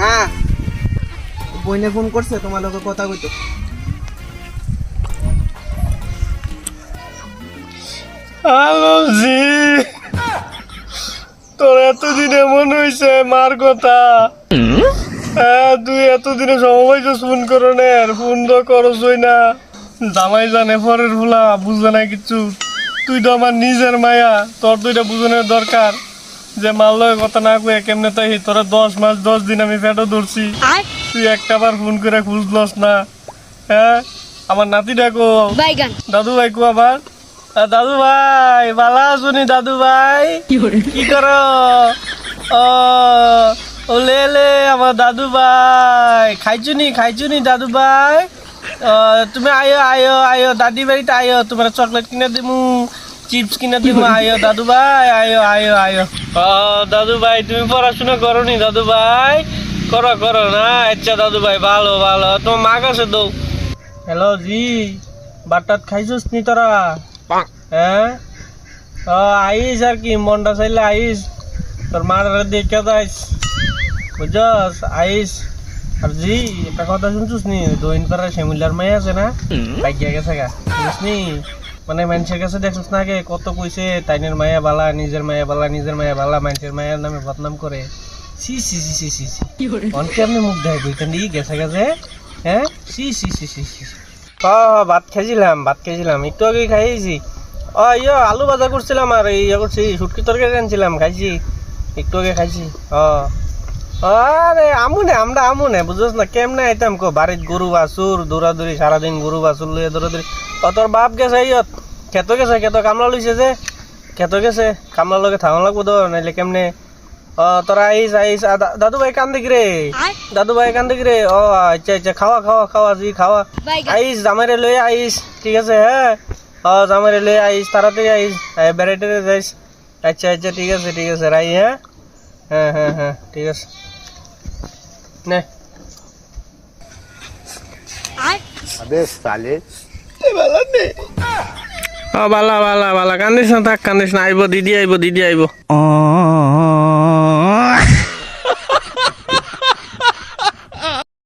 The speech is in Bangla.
হ্যাঁ বইনে ফোন করছে তোমার লোকে কথা কইতো। হ্যালো জি, তোর এতদিন এমন হয়েছে মার কথা। হ্যাঁ তুই এতদিনে সময় ফোন করো না, ফোন তো করছই না। জামাই জানে পরের ভুলা বুঝবে না কিছু। তুই তো আমার নিজের মায়া, তোর তো এটা বুঝানোর দরকার যে মার লগে কথা না কয়ে কেমনে তাই তোরা 10 মাস 10 দিন আমি পেটও ধরছি, তুই একটা বার ফোন করে খুঁজলস না। হ্যাঁ আমার নাতি ডাকো দাদু ভাই কো আবার। দাদু ভাই ভালো আছো নি দাদু ভাই? কি করো? ও ও লে লে আমার দাদু ভাই খাইছো নি দাদু ভাই? তুমি আয়ো আয়ো আয়ো দাদি বাড়িতে আয়ো, তোমার চকলেট কিনে দিমু, চিপস কিনে দিমু, আয়ো দাদু ভাই আয়ো আয়ো আয়ো। দাদু ভাই তুমি পড়াশোনা করো নি দাদু ভাই? করো করো না, আচ্ছা দাদু ভাই ভালো ভালো। তোমার মা কাছে দৌ। হ্যালো জি, বাটাত খাইছিস নি তোরা? হ্যাঁ আইস আর কি, মনটা চাইলে আইস, তোর মার দেখে যাইস বুঝছস, আইস। আর জি একটা কথা শুনছিস নি, দইন পাড়ার শ্যামিলার মাই আছে না, ভাগ্যা গেছে গা বুঝছিস নি? মানে মানুষের কাছে দেখছিস না আগে কত কইছে তাইনের মায়া বালা, নিজের মায়া বালা, নিজের মায়া বালা, মানুষের মায়ের নামে বদনাম করে। সি সি সি সি সি সি অনকে আপনি মুখ দেয় বইতেন ই গেছে গেছে। হ্যাঁ সি সি সি সি সি ভাত খাইছিলাম একটু আগে খাইছি। ইয়ে আলু ভাজা করছিলাম আর ইয়ে করছি শুটকি তরকারি আনছিলাম, খাইছি একটু আগে খাইছি। আরে আমরা আমুনে বুঝছ না কেমনে আইতাম কো, বাড়িত গরু বাছুর দৌড়াদৌড়ি সারাদিন, গরু বাছুর লইয়া দৌড়াদৌড়ি। তোর বাপ গেছে ইয়ত খেত গেছে, খেত কামলা লইছে যে, খেত গেছে কামলা লগে থাকা লাগবো তো, নাইলে কেমনে। তোরা আইস আইস। দাদু ভাই কান দেখি রে, দাদু ভাই কান দেখি রে। আচ্ছা আচ্ছা খাওয়া খাওয়া খাওয়া জি খাওয়া। আইস জামাইরে লই আইস, ঠিক আছে? হ্যাঁ জামাইরে লই আইস, তাড়াতাড়ি আইস, বেড়াইতে যাইস। আচ্ছা আচ্ছা ঠিক আছে রাই। হ্যাঁ হ্যাঁ হ্যাঁ হ্যাঁ ঠিক আছে নে। अबे साले বালা বালা বালা কান্দিস না, থাক কান্দিস না, আইব দিদি আইব।